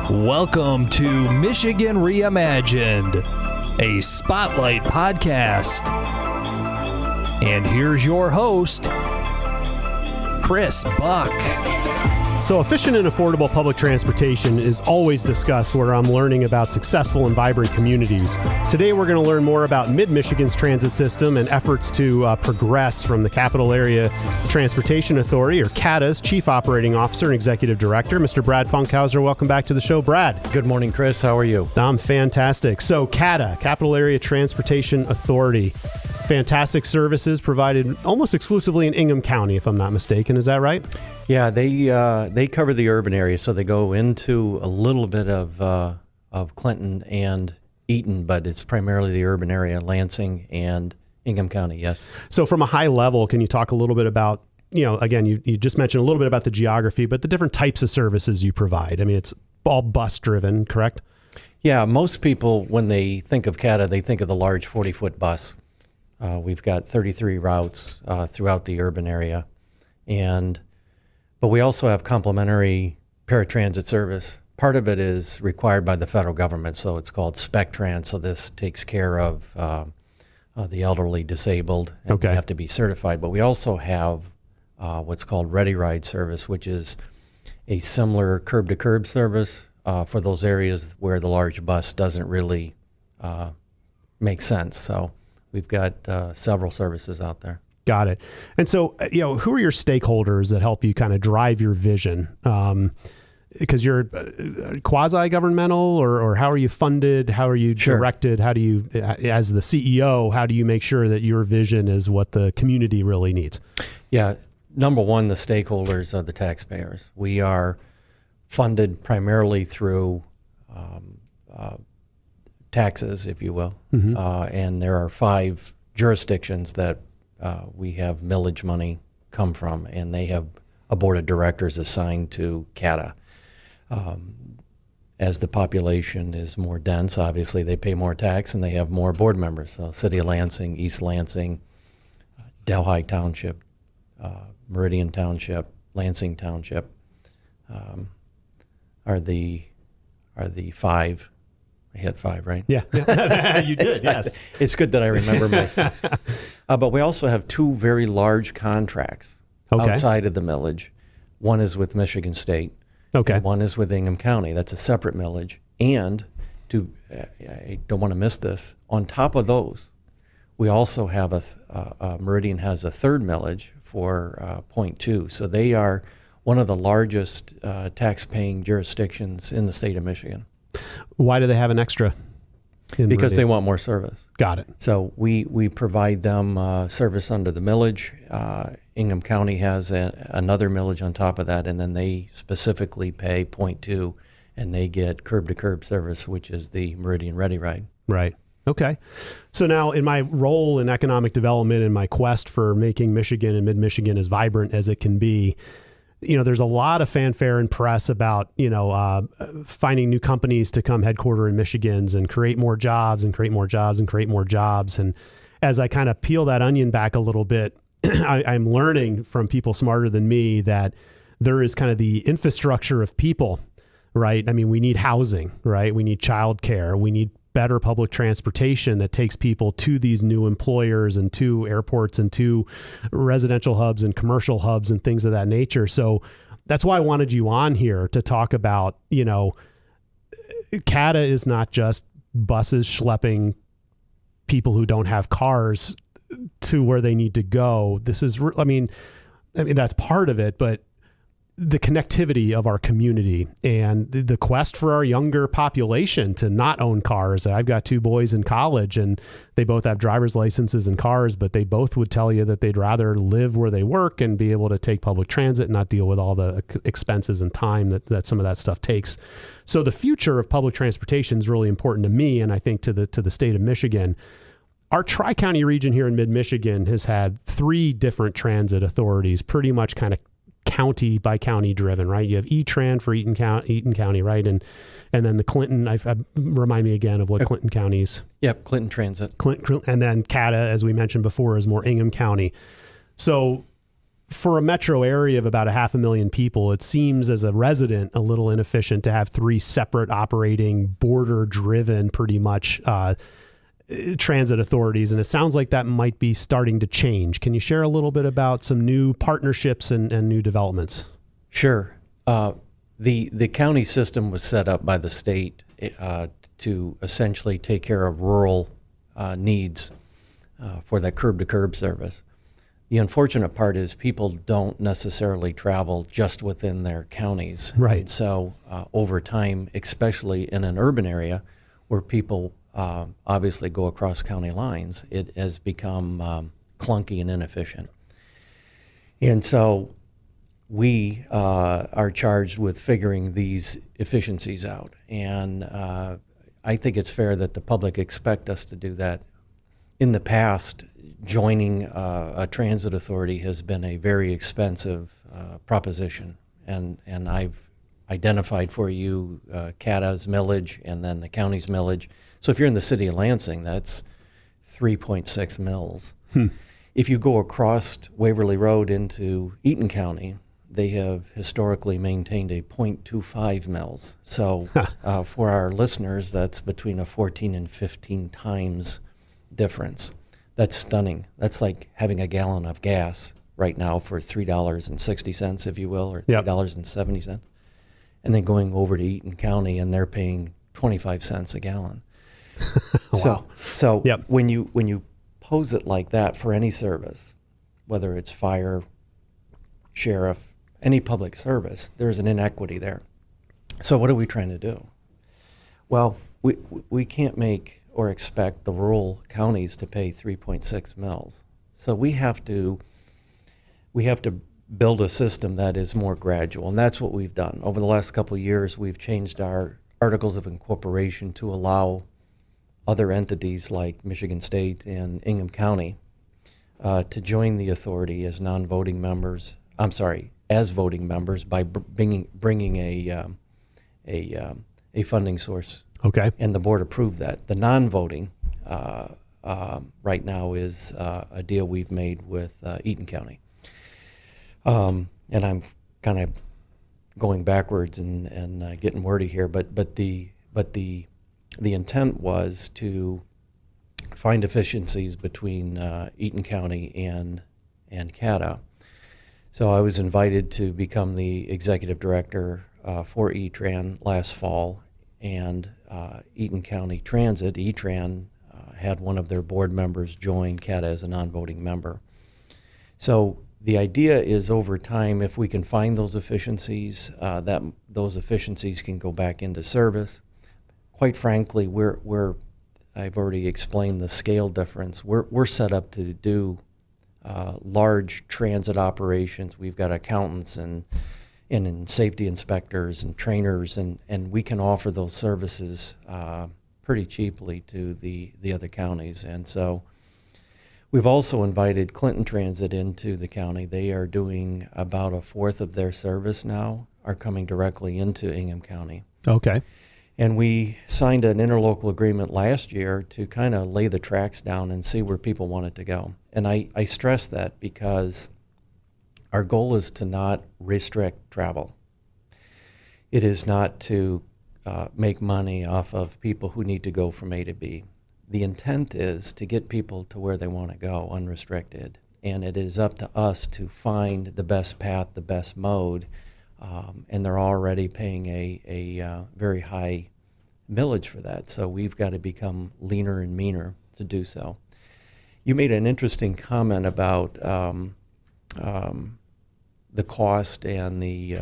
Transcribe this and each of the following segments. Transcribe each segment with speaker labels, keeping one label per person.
Speaker 1: Welcome to Michigan Reimagined, a spotlight podcast. And here's your host, Chris Buck.
Speaker 2: So efficient and affordable public transportation is always discussed where I'm learning about successful and vibrant communities. Today we're going to learn more about Mid-Michigan's transit system and efforts to progress from the Capital Area Transportation Authority, or CATA's Chief Operating Officer and Executive Director, Mr. Brad Funkhouser. Welcome back to the show, Brad.
Speaker 3: Good morning, Chris. How are you?
Speaker 2: I'm fantastic. So CATA, Capital Area Transportation Authority. Fantastic services provided almost exclusively in Ingham County, if I'm not mistaken. Is that right?
Speaker 3: Yeah, they cover the urban area, so they go into a little bit of Clinton and Eaton, but it's primarily the urban area, Lansing and Ingham County, yes.
Speaker 2: So from a high level, can you talk a little bit about, again, you just mentioned a little bit about the geography, but the different types of services you provide? I mean, it's all bus driven, correct?
Speaker 3: Yeah, most people, when they think of CATA, they think of the large 40-foot bus. We've got 33 routes throughout the urban area, but we also have complementary paratransit service. Part of it is required by the federal government, so it's called SpecTrans. So this takes care of the elderly, disabled, and they have to be certified. But we also have what's called Ready Ride service, which is a similar curb-to-curb service for those areas where the large bus doesn't really make sense. So we've got several services out there.
Speaker 2: Got it. And so, who are your stakeholders that help you kind of drive your vision? Because you're quasi-governmental, or how are you funded? How are you directed? How do you, as the CEO, how do you make sure that your vision is what the community really needs?
Speaker 3: Yeah. Number one, the stakeholders are the taxpayers. We are funded primarily through taxes, if you will. Mm-hmm. And there are 5 jurisdictions that we have millage money come from, and they have a board of directors assigned to CATA. As the population is more dense, obviously they pay more tax and they have more board members. So City of Lansing, East Lansing, Delhi Township, Meridian Township, Lansing Township are the 5. I had 5, right?
Speaker 2: Yeah. You did, yes.
Speaker 3: It's good that I remember my... but we also have 2 very large contracts outside of the millage. One is with Michigan State. Okay. And one is with Ingham County. That's a separate millage. And I don't want to miss this. On top of those, we also have Meridian has a third millage for 0.2. So they are one of the largest tax-paying jurisdictions in the state of Michigan.
Speaker 2: Why do they have an extra?
Speaker 3: Because Meridian? They want more service.
Speaker 2: Got it.
Speaker 3: So we provide them service under the millage. Ingham County has another millage on top of that, and then they specifically pay 0.2, and they get curb-to-curb service, which is the Meridian Ready Ride.
Speaker 2: Right. Okay. So now in my role in economic development and my quest for making Michigan and Mid-Michigan as vibrant as it can be, there's a lot of fanfare and press about, finding new companies to come headquarter in Michigans and create more jobs and create more jobs and create more jobs. And as I kind of peel that onion back a little bit, I'm learning from people smarter than me that there is kind of the infrastructure of people, right? I mean, we need housing, right? We need childcare. We need better public transportation that takes people to these new employers and to airports and to residential hubs and commercial hubs and things of that nature. So that's why I wanted you on here to talk about, CATA is not just buses schlepping people who don't have cars to where they need to go. This is, I mean, that's part of it, but the connectivity of our community and the quest for our younger population to not own cars. I've got 2 boys in college and they both have driver's licenses and cars, but they both would tell you that they'd rather live where they work and be able to take public transit and not deal with all the expenses and time that some of that stuff takes. So the future of public transportation is really important to me, and I think to the state of Michigan. Our Tri-County region here in Mid-Michigan has had 3 different transit authorities, pretty much kind of county by county driven, right? You have E-Tran for Eaton County, right? And then the Clinton, remind me again of what Clinton County's.
Speaker 3: Yep, Clinton Transit.
Speaker 2: And then CATA, as we mentioned before, is more Ingham County. So for a metro area of about 500,000 people, it seems as a resident a little inefficient to have 3 separate operating, border-driven, pretty much, transit authorities. And it sounds like that might be starting to change. Can you share a little bit about some new partnerships and new developments?
Speaker 3: Sure. The county system was set up by the state to essentially take care of rural needs for that curb-to-curb service. The unfortunate part is people don't necessarily travel just within their counties.
Speaker 2: Right.
Speaker 3: And so over time, especially in an urban area where people obviously go across county lines, it has become clunky and inefficient. And so we are charged with figuring these efficiencies out. And I think it's fair that the public expect us to do that. In the past, joining a transit authority has been a very expensive proposition. And I've identified for you CATA's millage and then the county's millage. So if you're in the city of Lansing, that's 3.6 mils. If you go across Waverly Road into Eaton County, they have historically maintained a 0.25 mils. So for our listeners, that's between a 14 and 15 times difference. That's stunning. That's like having a gallon of gas right now for $3.60, if you will, or $3.70. Yep. And then going over to Eaton County and they're paying 25 cents a gallon.
Speaker 2: Wow.
Speaker 3: So yep. when you pose it like that for any service, whether it's fire, sheriff, any public service, there's an inequity there. So what are we trying to do? Well, we can't make or expect the rural counties to pay 3.6 mils. So we have to build a system that is more gradual, and that's what we've done. Over the last couple of years, we've changed our articles of incorporation to allow other entities like Michigan State and Ingham County to join the authority as non-voting members. I'm sorry, as voting members by bringing a funding source.
Speaker 2: Okay. And
Speaker 3: the board approved that. The non-voting right now is a deal we've made with Eaton County. And I'm kind of going backwards and getting wordy here, but the intent was to find efficiencies between Eaton County and CATA. So I was invited to become the executive director for E-Tran last fall, and Eaton County Transit, E-Tran, had one of their board members join CATA as a non-voting member. So the idea is over time, if we can find those efficiencies, that those efficiencies can go back into service. Quite frankly, I've already explained the scale difference. We're set up to do large transit operations. We've got accountants and safety inspectors and trainers, and we can offer those services pretty cheaply to the other counties. And so we've also invited Clinton Transit into the county. They are doing about a fourth of their service now, are coming directly into Ingham County.
Speaker 2: Okay.
Speaker 3: And we signed an interlocal agreement last year to kind of lay the tracks down and see where people wanted to go. And I stress that because our goal is to not restrict travel. It is not to make money off of people who need to go from A to B. The intent is to get people to where they want to go unrestricted. And it is up to us to find the best path, the best mode. And they're already paying a very high millage for that. So we've got to become leaner and meaner to do so. You made an interesting comment about the cost and the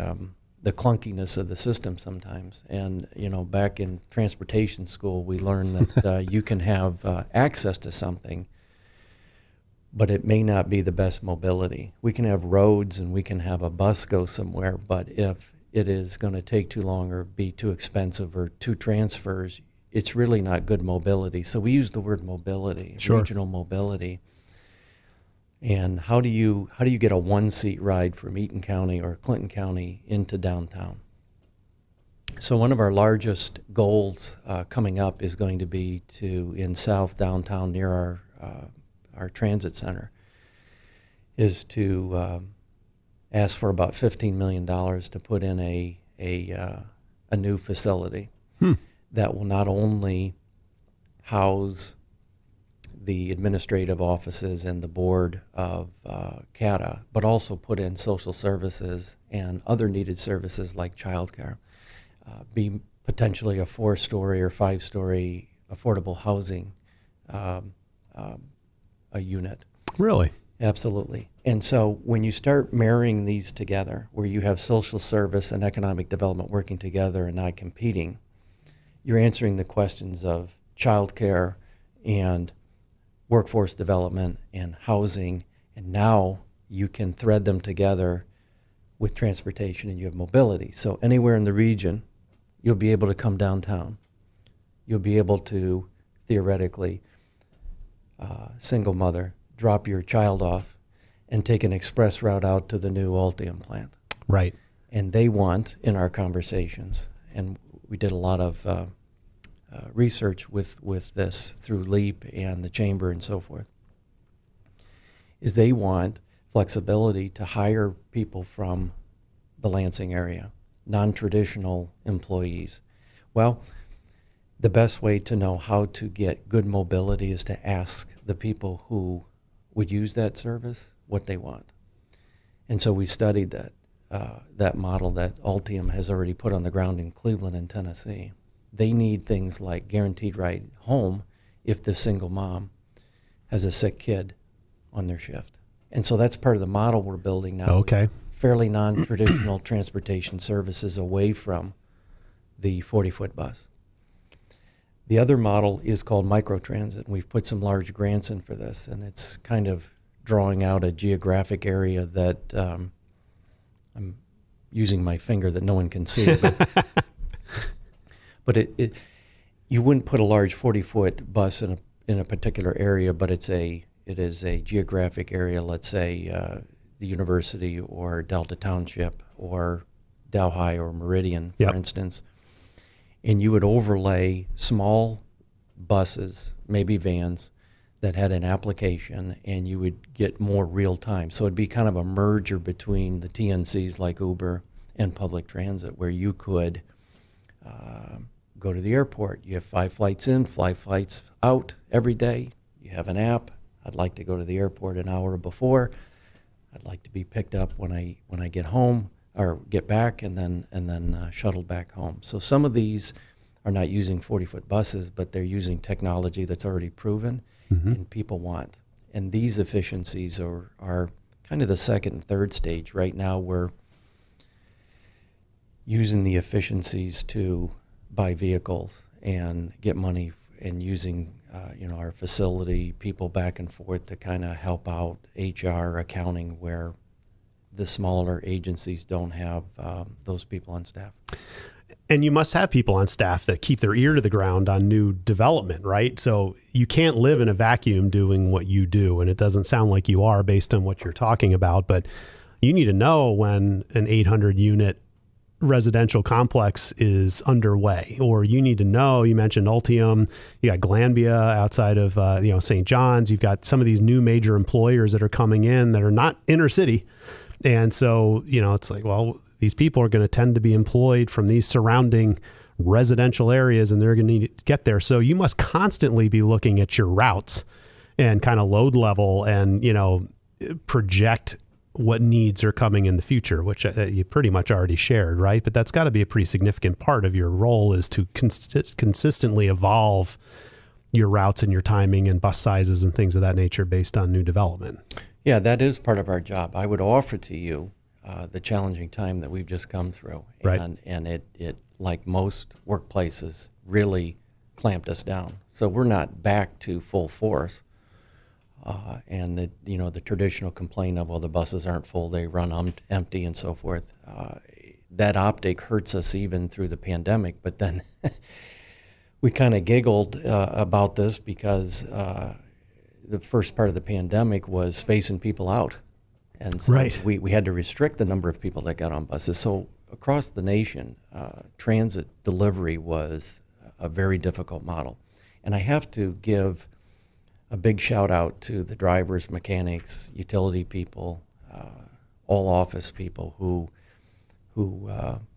Speaker 3: clunkiness of the system sometimes. And back in transportation school, we learned that you can have access to something, but it may not be the best mobility. We can have roads and we can have a bus go somewhere, but if it is going to take too long or be too expensive or two transfers, it's really not good mobility. So we use the word mobility,
Speaker 2: Sure.
Speaker 3: Regional mobility. And how do you get a one-seat ride from Eaton County or Clinton County into downtown? So one of our largest goals coming up is going to be in South Downtown near our transit center, is to asked for about $15 million to put in a new facility that will not only house the administrative offices and the board of CATA, but also put in social services and other needed services like childcare, be potentially a 4-story or 5-story affordable housing a unit.
Speaker 2: Really?
Speaker 3: Absolutely. And so when you start marrying these together, where you have social service and economic development working together and not competing, you're answering the questions of childcare and workforce development and housing, and now you can thread them together with transportation and you have mobility. So anywhere in the region, you'll be able to come downtown. You'll be able to, theoretically, single mother, drop your child off and take an express route out to the new Ultium plant.
Speaker 2: Right.
Speaker 3: And they want, in our conversations, and we did a lot of research with this through LEAP and the chamber and so forth, is they want flexibility to hire people from the Lansing area, non-traditional employees. Well, the best way to know how to get good mobility is to ask the people who would use that service what they want. And so we studied that model that Ultium has already put on the ground in Cleveland and Tennessee. They need things like guaranteed ride home if the single mom has a sick kid on their shift. And so that's part of the model we're building now.
Speaker 2: Okay.
Speaker 3: Fairly non-traditional transportation services away from the 40-foot bus. The other model is called microtransit, and we've put some large grants in for this, and it's kind of drawing out a geographic area that I'm using my finger that no one can see. But you wouldn't put a large 40-foot bus in a particular area, but it is a geographic area, let's say the university or Delta Township or Delhi or Meridian, for instance. And you would overlay small buses, maybe vans, that had an application, and you would get more real time. So it'd be kind of a merger between the TNCs like Uber and public transit, where you could go to the airport. You have 5 flights in, 5 flights out every day. You have an app. I'd like to go to the airport an hour before. I'd like to be picked up when I get home or get back, and then shuttled back home. So some of these are not using 40-foot buses, but they're using technology that's already proven and people want. And these efficiencies are kind of the second and third stage. Right now we're using the efficiencies to buy vehicles and get money and using our facility, people back and forth to kind of help out HR, accounting, where the smaller agencies don't have those people on staff.
Speaker 2: And you must have people on staff that keep their ear to the ground on new development, right? So you can't live in a vacuum doing what you do. And it doesn't sound like you are based on what you're talking about, but you need to know when an 800 unit residential complex is underway, or you need to know, you mentioned Ultium, you got Glanbia outside of, St. John's. You've got some of these new major employers that are coming in that are not inner city. And so, it's like, well, these people are going to tend to be employed from these surrounding residential areas, and they're going to need to get there. So you must constantly be looking at your routes and kind of load level and, project what needs are coming in the future, which you pretty much already shared, right? But that's got to be a pretty significant part of your role, is to consistently evolve your routes and your timing and bus sizes and things of that nature based on new development.
Speaker 3: Yeah, that is part of our job. I would offer to you the challenging time that we've just come through.
Speaker 2: Right.
Speaker 3: And it, like most workplaces, really clamped us down. So we're not back to full force. And the traditional complaint of, well, the buses aren't full, they run empty and so forth. That optic hurts us even through the pandemic. But then we kind of giggled about this because the first part of the pandemic was spacing people out. And so
Speaker 2: right.
Speaker 3: we had to restrict the number of people that got on buses. So across the nation, transit delivery was a very difficult model. And I have to give a big shout out to the drivers, mechanics, utility people, all office people who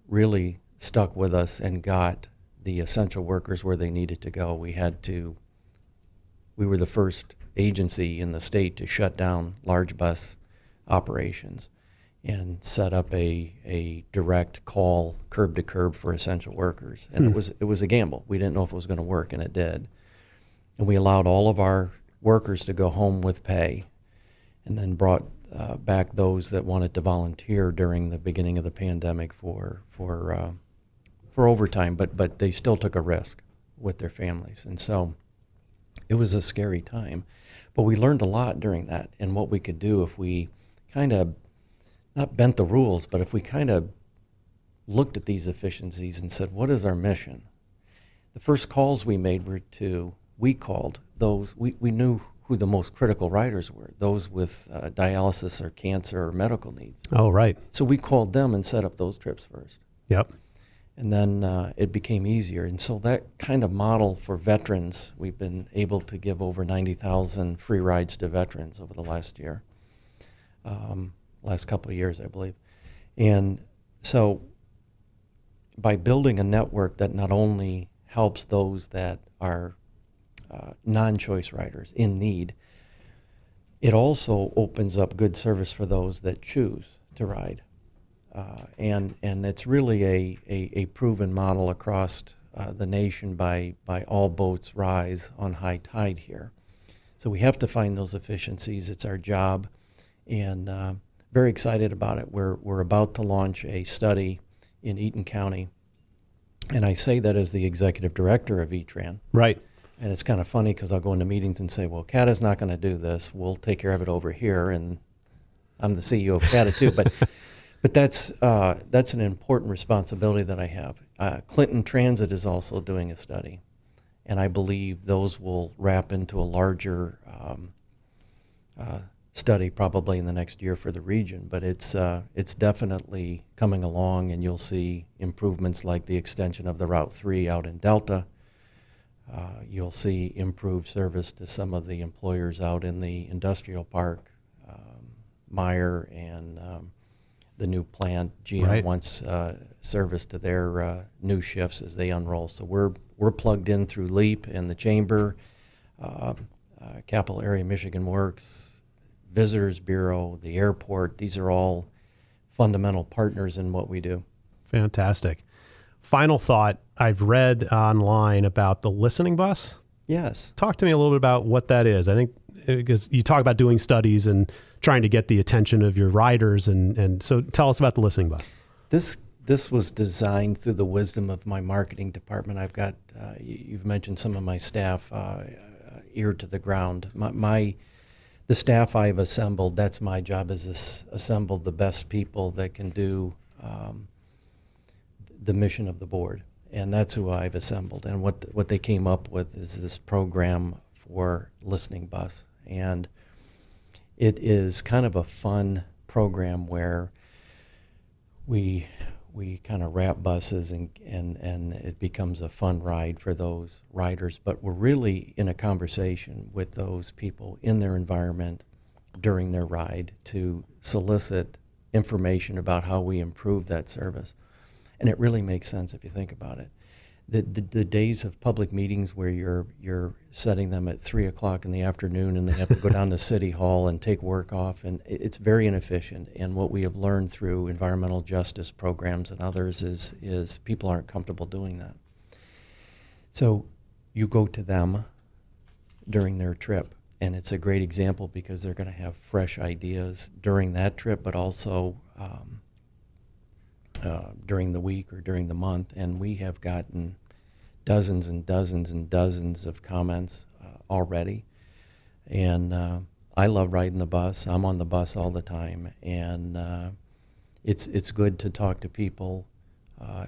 Speaker 3: really stuck with us and got the essential workers where they needed to go. We were the first agency in the state to shut down large bus operations and set up a direct call curb to curb for essential workers. And it was a gamble. We didn't know if it was going to work, and it did. And we allowed all of our workers to go home with pay, and then brought back those that wanted to volunteer during the beginning of the pandemic for overtime, but they still took a risk with their families. And so it was a scary time. But we learned a lot during that, and what we could do if we kind of, not bent the rules, but if we kind of looked at these efficiencies and said, what is our mission? The first calls we made were we called those, we knew who the most critical riders were, those with dialysis or cancer or medical needs.
Speaker 2: Oh, right.
Speaker 3: So we called them and set up those trips first.
Speaker 2: Yep.
Speaker 3: And then it became easier. And so that kind of model for veterans, we've been able to give over 90,000 free rides to veterans over the last year, last couple of years, I believe. And so by building a network that not only helps those that are non-choice riders in need, it also opens up good service for those that choose to ride. And it's really a proven model across the nation by all boats rise on high tide here. So we have to find those efficiencies. It's our job, and very excited about it. We're about to launch a study in Eaton County, and I say that as the executive director of E-Tran.
Speaker 2: Right.
Speaker 3: And it's kind of funny because I'll go into meetings and say, well, CATA's not going to do this. We'll take care of it over here, and I'm the CEO of CATA too. But that's an important responsibility that I have. Clinton Transit is also doing a study, and I believe those will wrap into a larger study probably in the next year for the region. But it's definitely coming along, and you'll see improvements like the extension of the Route 3 out in Delta. You'll see improved service to some of the employers out in the industrial park, Meyer and the new plant. GM wants service to their new shifts as they unroll. So we're plugged in through LEAP and the Chamber, Capital Area Michigan Works, Visitors Bureau, the airport. These are all fundamental partners in what we do.
Speaker 2: Fantastic. Final thought, I've read online about the listening bus.
Speaker 3: Yes.
Speaker 2: Talk to me a little bit about what that is. I think because you talk about doing studies and trying to get the attention of your riders. And so tell us about the listening bus.
Speaker 3: This was designed through the wisdom of my marketing department. I've got, you've mentioned some of my staff, ear to the ground. The staff I've assembled, that's my job, is assemble the best people that can do the mission of the board, and that's who I've assembled. And what they came up with is this program for listening bus, and it is kind of a fun program where we kind of wrap buses and it becomes a fun ride for those riders, but we're really in a conversation with those people in their environment during their ride to solicit information about how we improve that service. And it really makes sense if you think about it. The days of public meetings where you're setting them at 3 o'clock in the afternoon and they have to go down to City Hall and take work off, and it's very inefficient. And what we have learned through environmental justice programs and others is people aren't comfortable doing that. So you go to them during their trip, and it's a great example because they're going to have fresh ideas during that trip, but also during the week or during the month. And we have gotten dozens and dozens and dozens of comments already. And I love riding the bus. I'm on the bus all the time. And it's good to talk to people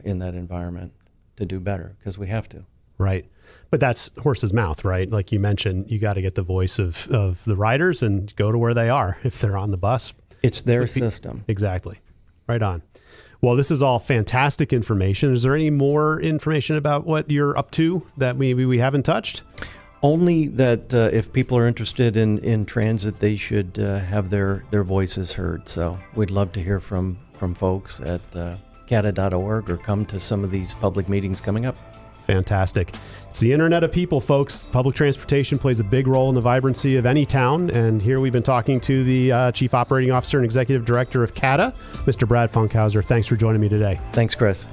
Speaker 3: in that environment to do better, because we have to.
Speaker 2: Right. But that's horse's mouth, right? Like you mentioned, you got to get the voice of the riders and go to where they are if they're on the bus.
Speaker 3: It's their system.
Speaker 2: Exactly. Right on. Well, this is all fantastic information. Is there any more information about what you're up to that maybe we haven't touched?
Speaker 3: Only that if people are interested in transit, they should have their voices heard. So we'd love to hear from folks at CATA.org or come to some of these public meetings coming up.
Speaker 2: Fantastic. It's the Internet of People, folks. Public transportation plays a big role in the vibrancy of any town. And here we've been talking to the Chief Operating Officer and Executive Director of CATA, Mr. Brad Funkhouser. Thanks for joining me today.
Speaker 3: Thanks, Chris.